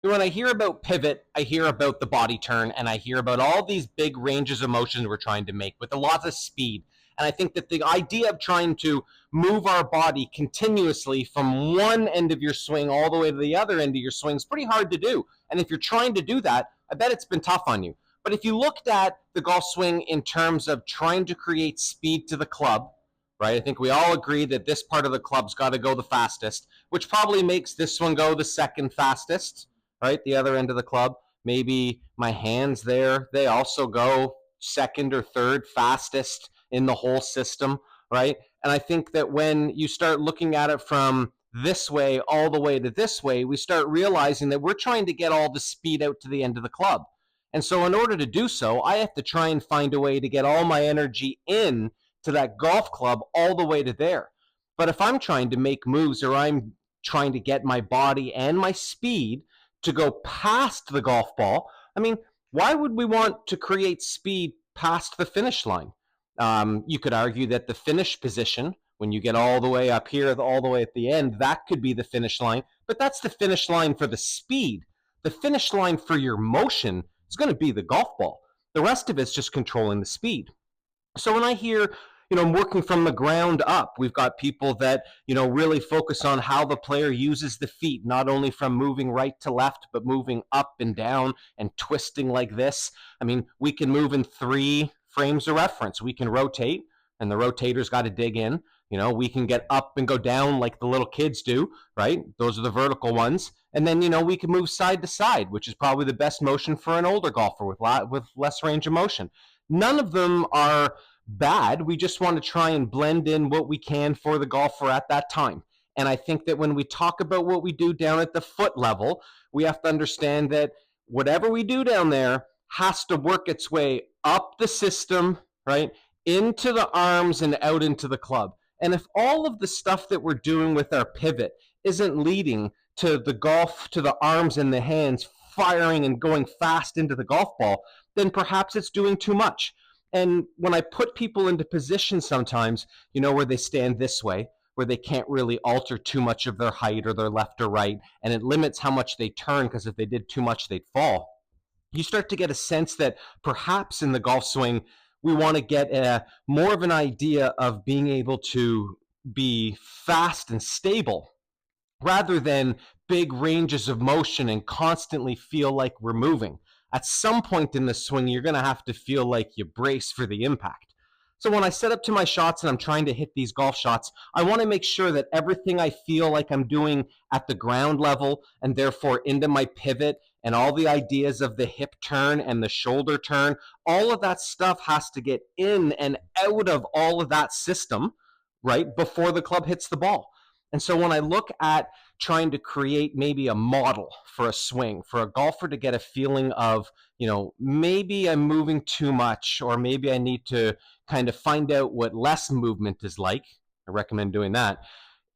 When I hear about pivot, I hear about the body turn, and I hear about all these big ranges of motion we're trying to make with a lot of speed. And I think that the idea of trying to move our body continuously from one end of your swing all the way to the other end of your swing is pretty hard to do. And if you're trying to do that, I bet it's been tough on you. But if you looked at the golf swing in terms of trying to create speed to the club, right? I think we all agree that this part of the club's got to go the fastest, which probably makes this one go the second fastest, right? The other end of the club. Maybe my hands there, they also go second or third fastest in the whole system, right? And I think that when you start looking at it from this way all the way to this way, we start realizing that we're trying to get all the speed out to the end of the club. And so in order to do so, I have to try and find a way to get all my energy in to that golf club all the way to there. But if I'm trying to make moves or I'm trying to get my body and my speed to go past the golf ball, I mean, why would we want to create speed past the finish line? You could argue that the finish position, when you get all the way up here, all the way at the end, that could be the finish line, but that's the finish line for the speed. The finish line for your motion is going to be the golf ball. The rest of it's just controlling the speed. So when I hear, I'm working from the ground up, we've got people that, really focus on how the player uses the feet, not only from moving right to left, but moving up and down and twisting like this. I mean, we can move in 3 frames of reference. We can rotate, and the rotator's got to dig in. We can get up and go down like the little kids do, right? Those are the vertical ones. And then, we can move side to side, which is probably the best motion for an older golfer with less range of motion. None of them are bad. We just want to try and blend in what we can for the golfer at that time. And I think that when we talk about what we do down at the foot level, we have to understand that whatever we do down there has to work its way up the system, right, into the arms and out into the club. And if all of the stuff that we're doing with our pivot isn't leading to the golf, to the arms and the hands firing and going fast into the golf ball, then perhaps it's doing too much. And when I put people into positions sometimes, where they stand this way, where they can't really alter too much of their height or their left or right, and it limits how much they turn, because if they did too much, they'd fall. You start to get a sense that perhaps in the golf swing, we want to get more of an idea of being able to be fast and stable rather than big ranges of motion and constantly feel like we're moving. At some point in the swing, you're going to have to feel like you brace for the impact. So when I set up to my shots and I'm trying to hit these golf shots, I want to make sure that everything I feel like I'm doing at the ground level and therefore into my pivot and all the ideas of the hip turn and the shoulder turn, all of that stuff has to get in and out of all of that system, right, before the club hits the ball. And so when I look at trying to create maybe a model for a swing, for a golfer to get a feeling of, maybe I'm moving too much, or maybe I need to kind of find out what less movement is like, I recommend doing that.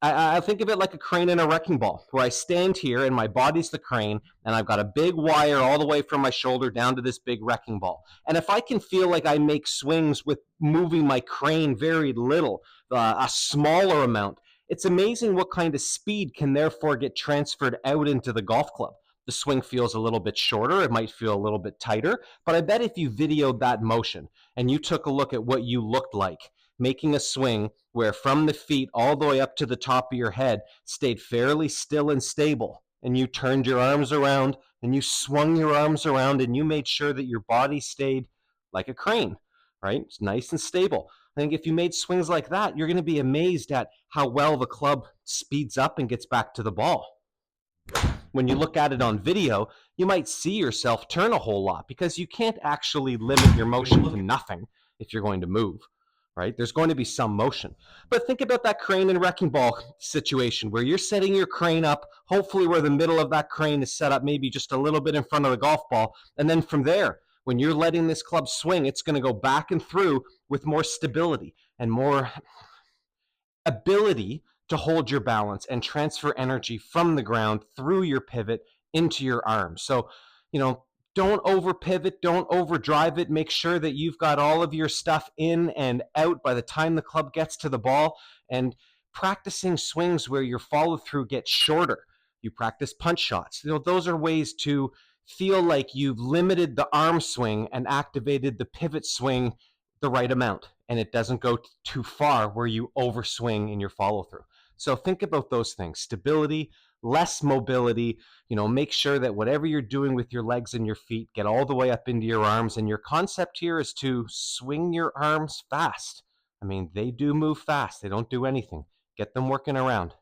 I think of it like a crane and a wrecking ball, where I stand here and my body's the crane, and I've got a big wire all the way from my shoulder down to this big wrecking ball. And if I can feel like I make swings with moving my crane very little, a smaller amount, it's amazing what kind of speed can therefore get transferred out into the golf club. The swing feels a little bit shorter, it might feel a little bit tighter, but I bet if you videoed that motion and you took a look at what you looked like making a swing where from the feet all the way up to the top of your head stayed fairly still and stable, and you turned your arms around and you swung your arms around and you made sure that your body stayed like a crane, right? It's nice and stable. I think if you made swings like that, you're going to be amazed at how well the club speeds up and gets back to the ball. When you look at it on video, you might see yourself turn a whole lot because you can't actually limit your motion to nothing if you're going to move, right? There's going to be some motion. But think about that crane and wrecking ball situation where you're setting your crane up, hopefully where the middle of that crane is set up maybe just a little bit in front of the golf ball. And then from there, when you're letting this club swing, it's going to go back and through with more stability and more ability to hold your balance and transfer energy from the ground through your pivot into your arms. So, don't over pivot, don't overdrive it. Make sure that you've got all of your stuff in and out by the time the club gets to the ball, and practicing swings where your follow through gets shorter. You practice punch shots. Those are ways to feel like you've limited the arm swing and activated the pivot swing the right amount, and it doesn't go too far where you overswing in your follow through. So think about those things: stability, less mobility. Make sure that whatever you're doing with your legs and your feet, get all the way up into your arms. And your concept here is to swing your arms fast. I mean, they do move fast. They don't do anything. Get them working around.